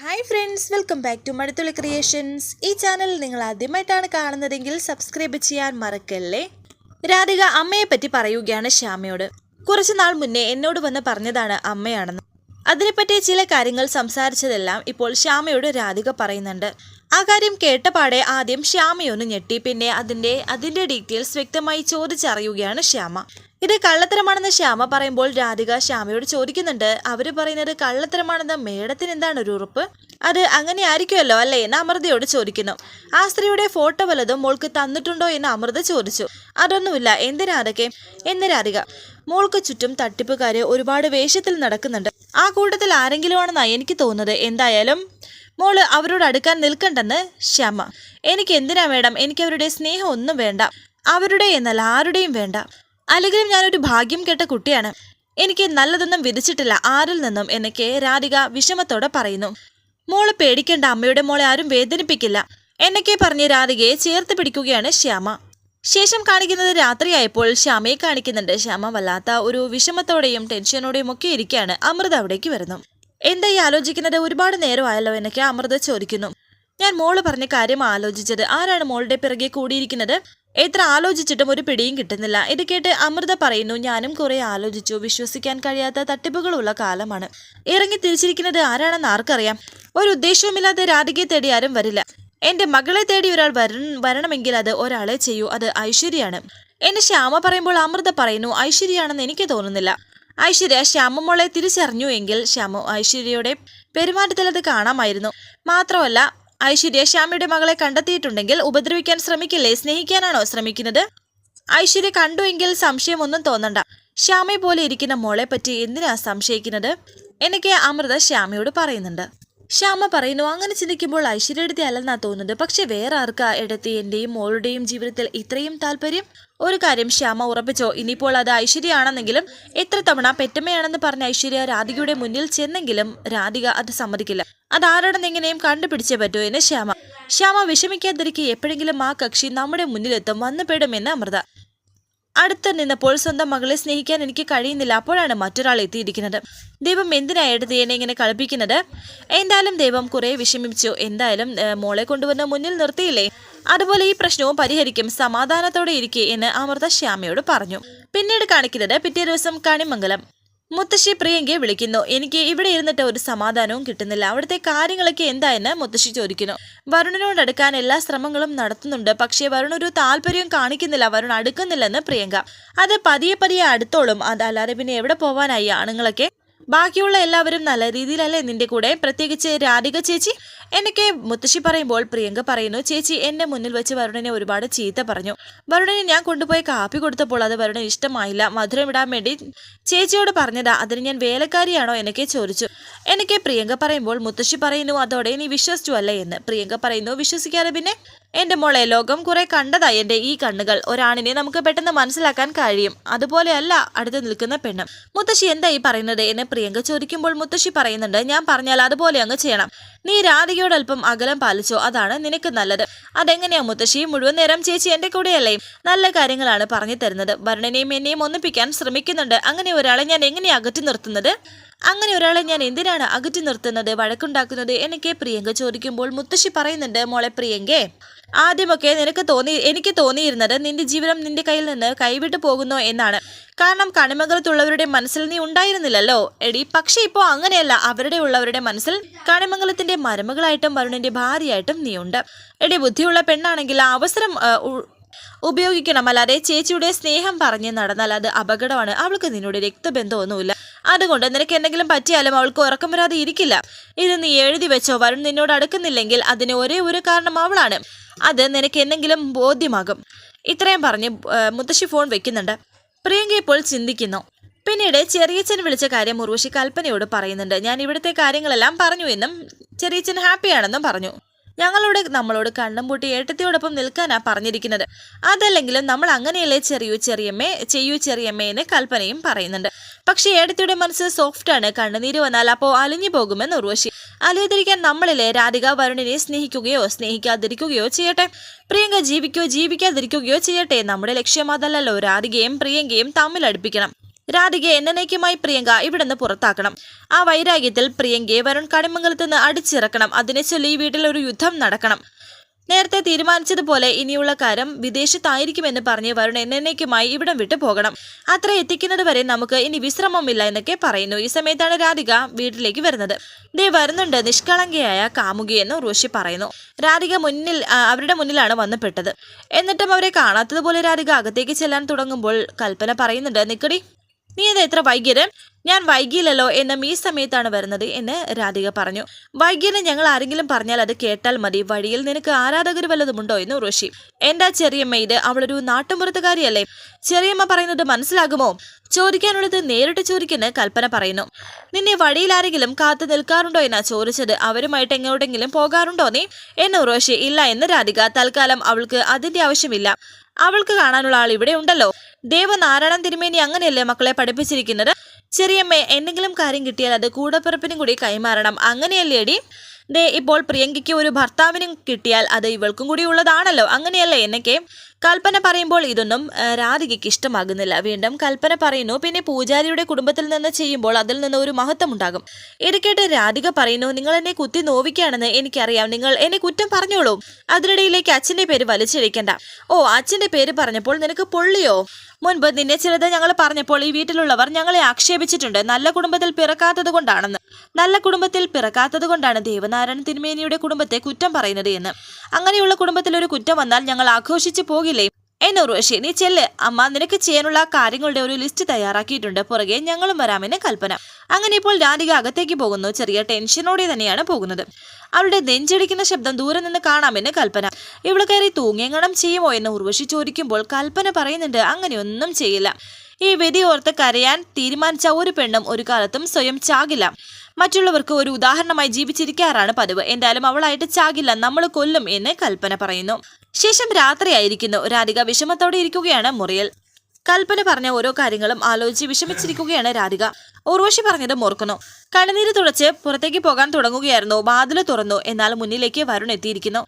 Hi friends, welcome back to Mazhathulli creations. ഈ channel നിങ്ങൾ ആദ്യമായിട്ടാണ് കാണുന്നതെങ്കിൽ സബ്സ്ക്രൈബ് ചെയ്യാൻ മറക്കല്ലേ. രാധിക അമ്മയെ പറ്റി പറയുകയാണ് ശ്യാമയോട്. കുറച്ചു നാൾ മുന്നേ എന്നോട് വന്ന് പറഞ്ഞതാണ് അമ്മയാണെന്ന്. അതിനെപ്പറ്റി ചില കാര്യങ്ങൾ സംസാരിച്ചതെല്ലാം ഇപ്പോൾ ശ്യാമയോട് രാധിക പറയുന്നുണ്ട്. ആ കാര്യം കേട്ടപാടെ ആദ്യം ശ്യാമയൊന്ന് ഞെട്ടി. പിന്നെ അതിന്റെ ഡീറ്റെയിൽസ് വ്യക്തമായി ചോദിച്ചറിയുകയാണ് ശ്യാമ. ഇത് കള്ളത്തരമാണെന്ന് ശ്യാമ പറയുമ്പോൾ രാധിക ശ്യാമയോട് ചോദിക്കുന്നുണ്ട്. അവര് പറയുന്നത് കള്ളത്തരമാണെന്ന് മേഡത്തിന് എന്താണ് ഒരു ഉറപ്പ്? അത് അങ്ങനെ ആയിരിക്കുമല്ലോ അല്ലേ എന്ന് അമൃതയോട് ചോദിക്കുന്നു. ആ സ്ത്രീയുടെ ഫോട്ടോ വല്ലതും മോൾക്ക് തന്നിട്ടുണ്ടോ എന്ന് അമൃത ചോദിച്ചു. അതൊന്നുമില്ല, എന്തിനാ അതൊക്കെ എന്ന് രാധിക. മോൾക്ക് ചുറ്റും തട്ടിപ്പുകാര് ഒരുപാട് വേഷത്തിൽ നടക്കുന്നുണ്ട്. ആ കൂട്ടത്തിൽ ആരെങ്കിലും ആണെന്നാണ് എനിക്ക് തോന്നുന്നത്. എന്തായാലും മോള് അവരോട് അടുക്കാൻ നിൽക്കണ്ടെന്ന് ശ്യാമ. എനിക്ക് എന്തിനാ മേഡം, എനിക്ക് അവരുടെ സ്നേഹം ഒന്നും വേണ്ട. അവരുടെ എന്നല്ല, ആരുടെയും വേണ്ട. അല്ലെങ്കിലും ഞാനൊരു ഭാഗ്യം കെട്ട കുട്ടിയാണ്. എനിക്ക് നല്ലതൊന്നും വിധിച്ചിട്ടില്ല ആരിൽ നിന്നും എന്നൊക്കെ രാധിക വിഷമത്തോടെ പറയുന്നു. മോള് പേടിക്കേണ്ട, അമ്മയുടെ മോളെ ആരും വേദനിപ്പിക്കില്ല എന്നൊക്കെ പറഞ്ഞ് രാധികയെ ചേർത്ത് പിടിക്കുകയാണ് ശ്യാമ. ശേഷം കാണിക്കുന്നത് രാത്രിയായപ്പോൾ ശ്യാമയെ കാണിക്കുന്നുണ്ട്. ശ്യാമ വല്ലാത്ത ഒരു വിഷമത്തോടെയും ടെൻഷനോടെയും ഒക്കെ ഇരിക്കുകയാണ്. അമൃത അവിടേക്ക് വരുന്നു. എന്താ ഈ ആലോചിക്കുന്നത്? ഒരുപാട് നേരമായല്ലോ എന്നൊക്കെ അമൃത ചോദിക്കുന്നു. ഞാൻ മോള് പറഞ്ഞ കാര്യം ആലോചിച്ചത്. ആരാണ് മോളുടെ പിറകെ കൂടിയിരിക്കുന്നത്? എത്ര ആലോചിച്ചിട്ടും ഒരു പിടിയും കിട്ടുന്നില്ല. ഇത് കേട്ട് അമൃത പറയുന്നു. ഞാനും കുറെ ആലോചിച്ചു. വിശ്വസിക്കാൻ കഴിയാത്ത തട്ടിപ്പുകളുള്ള കാലമാണ്. ഇറങ്ങി തിരിച്ചിരിക്കുന്നത് ആരാണെന്ന് ആർക്കറിയാം? ഒരു ഉദ്ദേശവുമില്ലാതെ രാധികയെ തേടി ആരും വരില്ല. എന്റെ മകളെ തേടി ഒരാൾ വരണമെങ്കിൽ അത് ഒരാളെ ചെയ്യൂ, അത് ഐശ്വര്യയാണ് എന്ന് ശ്യാമ പറയുമ്പോൾ അമൃത പറയുന്നു. ഐശ്വര്യയാണെന്ന് എനിക്ക് തോന്നുന്നില്ല. ഐശ്വര്യ ശ്യാമ മോളെ തിരിച്ചറിഞ്ഞു എങ്കിൽ ഐശ്വര്യയുടെ പെരുമാറ്റത്തിൽ അത് കാണാമായിരുന്നു. മാത്രമല്ല, ഐശ്വര്യ ശ്യാമയുടെ മകളെ കണ്ടെത്തിയിട്ടുണ്ടെങ്കിൽ ഉപദ്രവിക്കാൻ ശ്രമിക്കില്ലേ? സ്നേഹിക്കാനാണോ ശ്രമിക്കുന്നത്? ഐശ്വര്യ കണ്ടുവെങ്കിൽ സംശയമൊന്നും തോന്നണ്ട. ശ്യാമയെ പോലെ ഇരിക്കുന്ന മോളെ പറ്റി എന്തിനാ സംശയിക്കുന്നത് എന്നൊക്കെ അമൃത ശ്യാമയോട് പറയുന്നുണ്ട്. ശ്യാമ പറയുന്നു, അങ്ങനെ ചിന്തിക്കുമ്പോൾ ഐശ്വര്യയുടെ അല്ലെന്നാ തോന്നുന്നത്. പക്ഷെ വേറെ ആർക്കാ എടുത്തി എന്റെയും മോളുടെയും ജീവിതത്തിൽ ഇത്രയും താല്പര്യം? ഒരു കാര്യം ശ്യാമ ഉറപ്പിച്ചോ, ഇനിയിപ്പോൾ അത് ഐശ്വര്യയാണെന്നെങ്കിലും എത്ര തവണ പെറ്റമ്മയാണെന്ന് പറഞ്ഞ ഐശ്വര്യ രാധികയുടെ മുന്നിൽ ചെന്നെങ്കിലും രാധിക അത് സമ്മതിക്കില്ല. അതാരാണെന്ന് എങ്ങനെയും കണ്ടുപിടിച്ചേ പറ്റൂ എന്ന് ശ്യാമ വിഷമിക്കാതിരിക്കെ എപ്പോഴെങ്കിലും ആ കക്ഷി നമ്മുടെ മുന്നിലെത്തും, വന്നു പെടുമെന്ന് അമൃത. അടുത്ത് നിന്നപ്പോൾ സ്വന്തം മകളെ സ്നേഹിക്കാൻ എനിക്ക് കഴിയുന്നില്ല. അപ്പോഴാണ് മറ്റൊരാൾ എത്തിയിരിക്കുന്നത്. ദൈവം എന്തിനാ എടുത്തിയെന്നെ ഇങ്ങനെ കളിപ്പിക്കുന്നത്? എന്തായാലും ദൈവം കുറെ വിഷമിച്ചു. എന്തായാലും മോളെ കൊണ്ടുവന്ന് മുന്നിൽ നിർത്തിയില്ലേ, അതുപോലെ ഈ പ്രശ്നവും പരിഹരിക്കും. സമാധാനത്തോടെ ഇരിക്കെ എന്ന് അമൃത ശ്യാമയോട് പറഞ്ഞു. പിന്നീട് കാണിക്കുന്നത് പിറ്റേ ദിവസം കണിമംഗലം. മുത്തശ്ശി പ്രിയങ്കയെ വിളിക്കുന്നു. എനിക്ക് ഇവിടെ ഇരുന്നിട്ട് ഒരു സമാധാനവും കിട്ടുന്നില്ല. അവിടുത്തെ കാര്യങ്ങളൊക്കെ എന്തായെന്ന് മുത്തശ്ശി ചോദിക്കുന്നു. വരുണിനോട് അടുക്കാൻ എല്ലാ ശ്രമങ്ങളും നടത്തുന്നുണ്ട്. പക്ഷേ വരുൺ ഒരു താല്പര്യം കാണിക്കുന്നില്ല. വരുൺ അടുക്കുന്നില്ലെന്ന് പ്രിയങ്ക. അത് പതിയെ അടുത്തോളും. അതല്ലാതെ പിന്നെ എവിടെ പോവാനായി ആണുങ്ങളൊക്കെ? ബാക്കിയുള്ള എല്ലാവരും നല്ല രീതിയിലല്ലേ നിന്റെ കൂടെ, പ്രത്യേകിച്ച് രാധിക ചേച്ചി എന്നൊക്കെ മുത്തശ്ശി പറയുമ്പോൾ പ്രിയങ്ക പറയുന്നു, ചേച്ചി എന്നെ മുന്നിൽ വെച്ച് വരുണിനെ ഒരുപാട് ചീത്ത പറഞ്ഞു. വരുണിനെ ഞാൻ കൊണ്ടുപോയി കാപ്പി കൊടുത്തപ്പോൾ അത് വരുണിന് ഇഷ്ടമായില്ല. മധുരം ഇടാൻ വേണ്ടി ചേച്ചിയോട് പറഞ്ഞതാ, അതിന് ഞാൻ വേലക്കാരിയാണോ എന്നൊക്കെ ചോദിച്ചു എന്നൊക്കെ പ്രിയങ്ക പറയുമ്പോൾ മുത്തശ്ശി പറയുന്നു, അതോടെ നീ വിശ്വസിച്ചു അല്ലേ എന്ന്. പ്രിയങ്ക പറയുന്നു, വിശ്വസിക്കാതെ പിന്നെ? എന്റെ മോളെ, ലോകം കുറെ കണ്ടതായി എന്റെ ഈ കണ്ണുകൾ. ഒരാണിനെ നമുക്ക് പെട്ടെന്ന് മനസ്സിലാക്കാൻ കഴിയും, അതുപോലെയല്ല അടുത്ത് നിൽക്കുന്ന പെണ്ണ്. മുത്തശ്ശി എന്താ ഈ പറയുന്നത് എന്ന് പ്രിയങ്ക ചോദിക്കുമ്പോൾ മുത്തശ്ശി പറയുന്നുണ്ട്, ഞാൻ പറഞ്ഞാൽ അതുപോലെ അങ്ങ് ചെയ്യണം. നീ രാധികയോട് അല്പം അകലം പാലിച്ചോ, അതാണ് നിനക്ക് നല്ലത്. അതെങ്ങനെയാ മുത്തശ്ശി? മുഴുവൻ നേരം ചേച്ചി എന്റെ കൂടെയല്ലേ? നല്ല കാര്യങ്ങളാണ് പറഞ്ഞു തരുന്നത്. വരുണിനെയും എന്നെയും ഒന്നിപ്പിക്കാൻ ശ്രമിക്കുന്നുണ്ട്. അങ്ങനെ ഒരാളെ ഞാൻ എങ്ങനെയാ അകറ്റി നിർത്തുന്നത്? അങ്ങനെ ഒരാളെ ഞാൻ എന്തിനാണ് അകറ്റി നിർത്തുന്നത്, വഴക്കുണ്ടാക്കുന്നത് എന്നൊക്കെ പ്രിയങ്ക ചോദിക്കുമ്പോൾ മുത്തശ്ശി പറയുന്നുണ്ട്, മോളെ പ്രിയങ്കേ, ആദ്യമൊക്കെ എനിക്ക് തോന്നിയിരുന്നത് നിന്റെ ജീവിതം നിന്റെ കയ്യിൽ നിന്ന് കൈവിട്ടു പോകുന്നോ എന്നാണ്. കാരണം കണിമംഗലത്തുള്ളവരുടെ മനസ്സിൽ നീ ഉണ്ടായിരുന്നില്ലല്ലോ എടി. പക്ഷെ ഇപ്പോൾ അങ്ങനെയല്ല. ഉള്ളവരുടെ മനസ്സിൽ കണിമംഗലത്തിന്റെ മരുമകളായിട്ടും വരുണിന്റെ ഭാര്യയായിട്ടും നീ ഉണ്ട് എടി. ബുദ്ധിയുള്ള പെണ്ണാണെങ്കിൽ ആ അവസരം ഉപയോഗിക്കണം. അല്ലാതെ ചേച്ചിയുടെ സ്നേഹം പറഞ്ഞ് നടന്നാൽ അത് അപകടമാണ്. അവൾക്ക് നിന്നോട് രക്തബന്ധമൊന്നുമില്ല. അതുകൊണ്ട് നിനക്ക് എന്തെങ്കിലും പറ്റിയാലും അവൾക്ക് ഉറക്കം വരാതെ ഇരിക്കില്ല. ഇത് നീ എഴുതി വെച്ചോ. വരുൺ നിന്നോട് അടുക്കുന്നില്ലെങ്കിൽ അതിന് ഒരേ ഒരു കാരണം അവളാണ്. അത് നിനക്ക് എന്തെങ്കിലും ബോധ്യമാകും. ഇത്രയും പറഞ്ഞ് മുത്തശ്ശി ഫോൺ വെക്കുന്നുണ്ട്. പ്രിയങ്ക ഇപ്പോൾ ചിന്തിക്കുന്നു. പിന്നീട് ചെറിയച്ഛൻ വിളിച്ച കാര്യം ഉർവശി കൽപ്പനയോട് പറയുന്നുണ്ട്. ഞാൻ ഇവിടുത്തെ കാര്യങ്ങളെല്ലാം പറഞ്ഞു എന്നും ചെറിയച്ഛൻ ഹാപ്പിയാണെന്നും പറഞ്ഞു. നമ്മളോട് കണ്ണും പൂട്ടി ഏട്ടത്തിയോടൊപ്പം നിൽക്കാനാ പറഞ്ഞിരിക്കുന്നത്. അതല്ലെങ്കിലും നമ്മൾ അങ്ങനെയല്ലേ ചെയ്യൂ ചെറിയമ്മേ എന്ന് കൽപ്പനയും പറയുന്നുണ്ട്. പക്ഷെ ഏട്ടത്തിയുടെ മനസ്സ് സോഫ്റ്റാണ്. കണ്ണുനീര് വന്നാൽ അപ്പോൾ അലിഞ്ഞു പോകുമെന്ന് ഉർവശി. അലിയാതിരിക്കാൻ നമ്മളിലെ രാധിക വരുണിനെ സ്നേഹിക്കുകയോ സ്നേഹിക്കാതിരിക്കുകയോ ചെയ്യട്ടെ. പ്രിയങ്ക ജീവിക്കാതിരിക്കുകയോ ചെയ്യട്ടെ. നമ്മുടെ ലക്ഷ്യം അതല്ലല്ലോ. രാധികയും പ്രിയങ്കയും തമ്മിൽ അടുപ്പിക്കണം. രാധികയെ എന്നേക്കുമായി പ്രിയങ്ക ഇവിടുന്ന് പുറത്താക്കണം. ആ വൈരാഗ്യത്തിൽ പ്രിയങ്കയെ വരുൺ കണിമംഗലത്ത് നിന്ന് അടിച്ചിറക്കണം. അതിനെ ചൊല്ലി ഈ വീട്ടിൽ ഒരു യുദ്ധം നടക്കണം. നേരത്തെ തീരുമാനിച്ചതുപോലെ ഇനിയുള്ള കാര്യം വിദേശത്തായിരിക്കുമെന്ന് പറഞ്ഞ് വരുൺ എന്നേക്കുമായി ഇവിടം വിട്ടു പോകണം. അത്ര എത്തിക്കുന്നത് വരെ നമുക്ക് ഇനി വിശ്രമമില്ല എന്നൊക്കെ പറയുന്നു. ഈ സമയത്താണ് രാധിക വീട്ടിലേക്ക് വരുന്നത്. ദേ വരുന്നുണ്ട് നിഷ്കളങ്കയായ കാമുകിയെന്ന് ഉർവശി പറയുന്നു. രാധിക അവരുടെ മുന്നിലാണ് വന്നപ്പെട്ടത്. എന്നിട്ടും അവരെ കാണാത്തതുപോലെ രാധിക അകത്തേക്ക് ചെല്ലാൻ തുടങ്ങുമ്പോൾ കൽപ്പന പറയുന്നുണ്ട്, നിക്കടി, നീ ഇത് എത്ര വൈകിയത്? ഞാൻ വൈകിയില്ലല്ലോ എന്നും ഈ സമയത്താണ് വരുന്നത് എന്ന് രാധിക പറഞ്ഞു. വൈകിയെന്ന് ഞങ്ങൾ ആരെങ്കിലും പറഞ്ഞാൽ അത് കേട്ടാൽ മതി. വഴിയിൽ നിനക്ക് ആരാധകർ വല്ലതുമുണ്ടോ എന്ന് ഉർവശി. എന്താ ചെറിയമ്മ ഇത്? അവളൊരു നാട്ടുമ്പുറത്തുകാരിയല്ലേ? ചെറിയമ്മ പറയുന്നത് മനസ്സിലാകുമോ? ചോദിക്കാനുള്ളത് നേരിട്ട് ചോദിക്കുന്ന കൽപ്പന പറയുന്നു. നിന്നെ വഴിയിൽ ആരെങ്കിലും കാത്തു നിൽക്കാറുണ്ടോ എന്നാ ചോദിച്ചത്. അവരുമായിട്ട് എങ്ങോട്ടെങ്കിലും പോകാറുണ്ടോ നീ എന്ന് ഉർവശി. ഇല്ല എന്ന് രാധിക. തൽക്കാലം അവൾക്ക് അതിന്റെ ആവശ്യമില്ല. അവൾക്ക് കാണാനുള്ള ആൾ ഇവിടെ ഉണ്ടല്ലോ. ദേവനാരായണൻ തിരുമേനി അങ്ങനെയല്ലേ മക്കളെ പഠിപ്പിച്ചിരിക്കുന്നത്? ചെറിയമ്മേ, എന്തെങ്കിലും കാര്യം കിട്ടിയാൽ അത് കൂടപ്പിറപ്പിനും കൂടി കൈമാറണം. അങ്ങനെയല്ലേടി? ദേ ഇപ്പോൾ പ്രിയങ്കയ്ക്ക് ഒരു ഭർത്താവിനും കിട്ടിയാൽ അത് ഇവൾക്കും കൂടി ഉള്ളതാണല്ലോ. അങ്ങനെയല്ലേ എന്നൊക്കെ കൽപ്പന പറയുമ്പോൾ ഇതൊന്നും രാധികയ്ക്ക് ഇഷ്ടമാകുന്നില്ല. വീണ്ടും കൽപ്പന പറയുന്നു, പിന്നെ പൂജാരിയുടെ കുടുംബത്തിൽ നിന്ന് ചെയ്യുമ്പോൾ അതിൽ നിന്ന് ഒരു മഹത്വം ഉണ്ടാകും. ഇത് കേട്ട് രാധിക പറയുന്നു, നിങ്ങൾ എന്നെ കുത്തി നോവിക്കുകയാണെന്ന് എനിക്കറിയാം. നിങ്ങൾ എന്നെ കുറ്റം പറഞ്ഞോളൂ. അതിനിടയിലേക്ക് അച്ഛന്റെ പേര് വലിച്ചിഴിക്കണ്ട. ഓ, അച്ഛന്റെ പേര് പറഞ്ഞപ്പോൾ നിനക്ക് പൊള്ളിയോ? മുൻപ് നിന്നെ ചിലത് ഞങ്ങൾ പറഞ്ഞപ്പോൾ ഈ വീട്ടിലുള്ളവർ ഞങ്ങളെ ആക്ഷേപിച്ചിട്ടുണ്ട്. നല്ല കുടുംബത്തിൽ പിറക്കാത്തത് കൊണ്ടാണെന്ന്. നല്ല കുടുംബത്തിൽ പിറക്കാത്തത് കൊണ്ടാണ് ദേവനാരായണൻ തിരുമേനിയുടെ കുടുംബത്തെ കുറ്റം പറയുന്നത് എന്ന്. അങ്ങനെയുള്ള കുടുംബത്തിൽ ഒരു കുറ്റം വന്നാൽ ഞങ്ങൾ ആഘോഷിച്ചു പോകില്ലേ എന്ന് ഉർവശി. നീ ചെല്ല് അമ്മ, നിനക്ക് ചെയ്യാനുള്ള കാര്യങ്ങളുടെ ഒരു ലിസ്റ്റ് തയ്യാറാക്കിയിട്ടുണ്ട്. പുറകെ ഞങ്ങളും വരാമെന്ന് കൽപ്പന. അങ്ങനെ ഇപ്പോൾ രാധിക അകത്തേക്ക് പോകുന്നു. ചെറിയ ടെൻഷനോടെ തന്നെയാണ് പോകുന്നത്. അവളുടെ നെഞ്ചടിക്കുന്ന ശബ്ദം ദൂരെ നിന്ന് കാണാമെന്ന് കൽപ്പന. ഇവള് കയറി തൂങ്ങിയങ്ങണം ചെയ്യുമോ എന്ന് ഉർവശി ചോദിക്കുമ്പോൾ കൽപ്പന പറയുന്നുണ്ട്, അങ്ങനെയൊന്നും ചെയ്യില്ല. ഈ വിധി ഓർത്ത് കരയാൻ തീരുമാനിച്ച ഒരു പെണ്ണും ഒരു കാലത്തും സ്വയം ചാകില്ല. മറ്റുള്ളവർക്ക് ഒരു ഉദാഹരണമായി ജീവിച്ചിരിക്കാറാണ് പതിവ്. എന്തായാലും അവളായിട്ട് ചാകില്ല, നമ്മൾ കൊല്ലും എന്ന് കൽപ്പന പറയുന്നു. ശേഷം രാത്രിയായിരിക്കുന്നു. രാധിക വിഷമത്തോടെ ഇരിക്കുകയാണ് മുറിയിൽ. കൽപ്പന പറഞ്ഞ ഓരോ കാര്യങ്ങളും ആലോചിച്ച് വിഷമിച്ചിരിക്കുകയാണ് രാധിക. ഉർവശി പറഞ്ഞത് ഓർക്കുന്നു. കണ്ണുനീര് തുടച്ച് പുറത്തേക്ക് പോകാൻ തുടങ്ങുകയായിരുന്നു. വാതില് തുറന്നു. എന്നാൽ മുന്നിലേക്ക് വരുൺ എത്തിയിരിക്കുന്നു.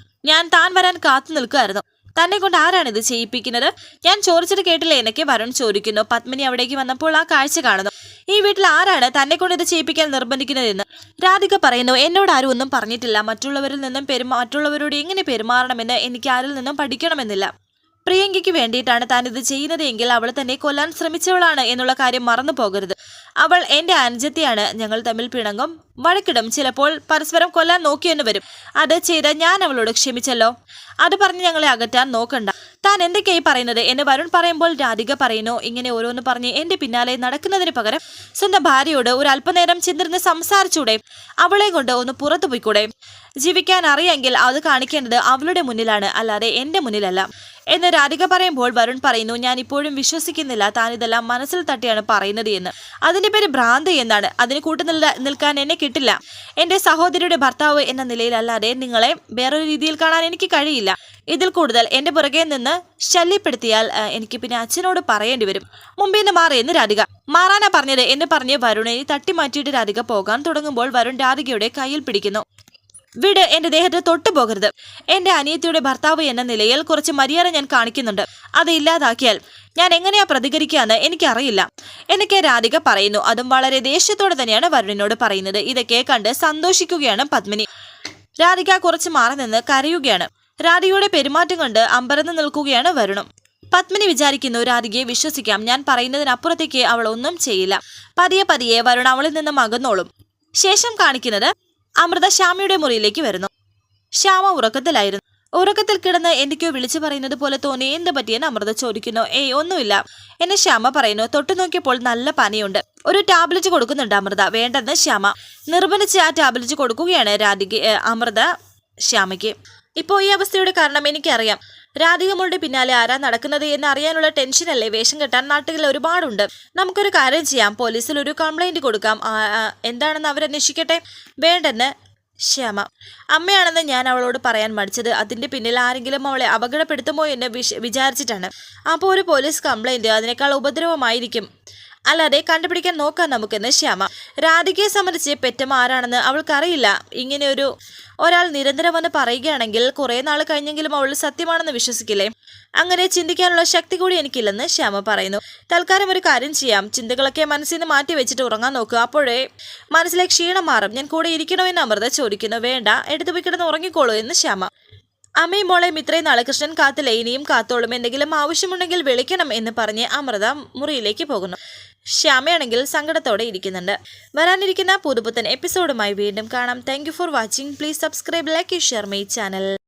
താൻ വരാൻ കാത്തു നിൽക്കുകയായിരുന്നു. തന്നെ കൊണ്ട് ആരാണിത് ചെയ്യിപ്പിക്കുന്നത്? ഞാൻ ചോദിച്ചത് കേട്ടില്ലേ എന്നൊക്കെ വരുൺ ചോദിക്കുന്നു. പത്മിനി അവിടേക്ക് വന്നപ്പോൾ ആ കാഴ്ച കാണുന്നു. ഈ വീട്ടിൽ ആരാണ് തന്നെ കൊണ്ട് ഇത് ചെയ്യിപ്പിക്കാൻ നിർബന്ധിക്കുന്നതെന്ന് രാധിക പറയുന്നു. എന്നോട് ആരും ഒന്നും പറഞ്ഞിട്ടില്ല. മറ്റുള്ളവരോട് എങ്ങനെ പെരുമാറണമെന്ന് എനിക്ക് ആരിൽ നിന്നും പഠിക്കണമെന്നില്ല. പ്രിയങ്കയ്ക്ക് വേണ്ടിയിട്ടാണ് താൻ ഇത് ചെയ്യുന്നത് എങ്കിൽ അവൾ തന്നെ കൊല്ലാൻ ശ്രമിച്ചവളാണ് എന്നുള്ള കാര്യം മറന്നു പോകരുത്. അവൾ എന്റെ അനുജത്തിയാണ്. ഞങ്ങൾ തമ്മിൽ പിണങ്ങും, വഴക്കിടും, ചിലപ്പോൾ പരസ്പരം കൊല്ലാൻ നോക്കിയെന്ന് വരും. അത് ചെയ്ത് ഞാൻ അവളോട് ക്ഷമിച്ചല്ലോ. അത് പറഞ്ഞ് ഞങ്ങളെ അകറ്റാൻ നോക്കണ്ട. താൻ എന്തൊക്കെയായി പറയുന്നത് എന്ന് വരുൺ പറയുമ്പോൾ രാധിക പറയുന്നു, ഇങ്ങനെ ഓരോന്ന് പറഞ്ഞ് എന്റെ പിന്നാലെ നടക്കുന്നതിന് പകരം സ്വന്തം ഭാര്യയോട് ഒരു അല്പനേരം ചെന്നിരുന്ന് സംസാരിച്ചൂടെ? അവളെ കൊണ്ട് ഒന്ന് പുറത്തു പോയിക്കൂടെ? ജീവിക്കാൻ അറിയാമെങ്കിൽ അത് കാണിക്കേണ്ടത് അവളുടെ മുന്നിലാണ്, അല്ലാതെ എന്റെ മുന്നിലല്ല എന്ന് രാധിക പറയുമ്പോൾ വരുൺ പറയുന്നു, ഞാൻ ഇപ്പോഴും വിശ്വസിക്കുന്നില്ല താൻ ഇതെല്ലാം മനസ്സിൽ തട്ടിയാണ് പറയുന്നത് എന്ന്. അതിന്റെ പേര് ഭ്രാന്ത് എന്നാണ്. അതിന് കൂട്ടു നിൽക്കാൻ എന്നെ കിട്ടില്ല. എന്റെ സഹോദരിയുടെ ഭർത്താവ് എന്ന നിലയിലല്ലാതെ നിങ്ങളെ വേറൊരു രീതിയിൽ കാണാൻ എനിക്ക് കഴിയില്ല. ഇതിൽ കൂടുതൽ എന്റെ പുറകെ നിന്ന് ശല്യപ്പെടുത്തിയാൽ എനിക്ക് പിന്നെ അച്ഛനോട് പറയേണ്ടി വരും. മുമ്പേന്ന് മാറിയെന്ന് രാധിക. മാറാനാ പറഞ്ഞത് എന്ന് പറഞ്ഞ് വരുണെ തട്ടി മാറ്റിയിട്ട് രാധിക പോകാൻ തുടങ്ങുമ്പോൾ വരുൺ രാധികയുടെ കയ്യിൽ പിടിക്കുന്നു. വിട്, എന്റെ ദേഹത്ത് തൊട്ടു പോകരുത്. എന്റെ അനിയത്തിയുടെ ഭർത്താവ് എന്ന നിലയിൽ കുറച്ച് മര്യാദ ഞാൻ കാണിക്കുന്നുണ്ട്. അത് ഇല്ലാതാക്കിയാൽ ഞാൻ എങ്ങനെയാ പ്രതികരിക്കാന്ന് എനിക്കറിയില്ല എന്നൊക്കെ രാധിക പറയുന്നു. അതും വളരെ ദേഷ്യത്തോടെ തന്നെയാണ് വരുണിനോട് പറയുന്നത്. ഇതൊക്കെ കണ്ട് സന്തോഷിക്കുകയാണ് പത്മിനി. രാധിക കുറച്ച് മാറി നിന്ന് കരയുകയാണ്. രാധികയുടെ പെരുമാറ്റം കണ്ട് അമ്പരന്ന് നിൽക്കുകയാണ് വരുണും. പത്മിനി വിചാരിക്കുന്നു, രാധികയെ വിശ്വസിക്കാം. ഞാൻ പറയുന്നതിനപ്പുറത്തേക്ക് അവൾ ഒന്നും ചെയ്യില്ല. പതിയെ പതിയെ വരുൺ അവളിൽ നിന്നും അകന്നോളും. ശേഷം കാണിക്കുന്നത് അമൃത ശ്യാമയുടെ മുറിയിലേക്ക് വരുന്നു. ശ്യാമ ഉറക്കത്തിലായിരുന്നു. ഉറക്കത്തിൽ കിടന്ന് എന്തൊക്കെയോ വിളിച്ചു പറയുന്നത് പോലെ തോന്നി. എന്ത് പറ്റിയെന്ന് അമൃത ചോദിക്കുന്നു. ഏയ് ഒന്നുമില്ല എന്നെ ശ്യാമ പറയുന്നു. തൊട്ടു നോക്കിയപ്പോൾ നല്ല പനിയുണ്ട്. ഒരു ടാബ്ലറ്റ് കൊടുക്കുന്നുണ്ട് അമൃത. വേണ്ടെന്ന് ശ്യാമ നിർബന്ധിച്ച് ആ ടാബ്ലറ്റ് കൊടുക്കുകയാണ് അമൃത ശ്യാമയ്ക്ക്. ഇപ്പോൾ ഈ അവസ്ഥയുടെ കാരണം എനിക്കറിയാം. രാധിക മോളുടെ പിന്നാലെ ആരാ നടക്കുന്നത് എന്ന് അറിയാനുള്ള ടെൻഷനല്ലേ? വേഷം കെട്ടാൻ നാട്ടുകളിൽ ഒരുപാടുണ്ട്. നമുക്കൊരു കാര്യം ചെയ്യാം, പോലീസിൽ ഒരു കംപ്ലൈന്റ് കൊടുക്കാം. എന്താണെന്ന് അവരന്വേഷിക്കട്ടെ. വേണ്ടെന്ന് ശ്യാമ. അമ്മയാണെന്ന് ഞാൻ അവളോട് പറയാൻ മടിച്ചത് അതിന്റെ പിന്നിൽ ആരെങ്കിലും അവളെ അപകടപ്പെടുത്തുമോ എന്ന് വിചാരിച്ചിട്ടാണ്. അപ്പോൾ ഒരു പോലീസ് കംപ്ലൈന്റ് അതിനേക്കാൾ ഉപദ്രവമായിരിക്കും. അല്ലാതെ കണ്ടുപിടിക്കാൻ നോക്കാം നമുക്കെന്ന് ശ്യാമ. രാധികയെ സംബന്ധിച്ച് പെറ്റമ്മ ആരാണെന്ന് അവൾക്കറിയില്ല. ഇങ്ങനെയൊരു ഒരാൾ നിരന്തരം വന്ന് പറയുകയാണെങ്കിൽ കുറെ നാൾ കഴിഞ്ഞെങ്കിലും അവൾ സത്യമാണെന്ന് വിശ്വസിക്കില്ലേ? അങ്ങനെ ചിന്തിക്കാനുള്ള ശക്തി കൂടി എനിക്കില്ലെന്ന് ശ്യാമ പറയുന്നു. തൽക്കാലം ഒരു കാര്യം ചെയ്യാം, ചിന്തകളൊക്കെ മനസ്സിൽ നിന്ന് മാറ്റി വെച്ചിട്ട് ഉറങ്ങാൻ നോക്കുക, അപ്പോഴേ മനസ്സിലെ ക്ഷീണം മാറും. ഞാൻ കൂടെ ഇരിക്കണോ എന്ന് അമൃത ചോദിക്കുന്നു. വേണ്ട, എടുത്തു പോയി കിടന്ന് ഉറങ്ങിക്കോളൂ എന്ന് ശ്യാമ. അമ്മയും മോളെയും ഇത്രയും നാളെ കൃഷ്ണൻ കാത്തില്ല, ഇനിയും കാത്തോളും. എന്തെങ്കിലും ആവശ്യമുണ്ടെങ്കിൽ വിളിക്കണം എന്ന് പറഞ്ഞ് അമൃത മുറിയിലേക്ക് പോകുന്നു. ശ്യാമയാണെങ്കിൽ സങ്കടത്തോടെ ഇരിക്കുന്നുണ്ട്. വരാനിരിക്കുന്ന പുതുപുത്തൻ എപ്പിസോഡുമായി വീണ്ടും കാണാം. Thank you for watching. Please subscribe, like, share my channel.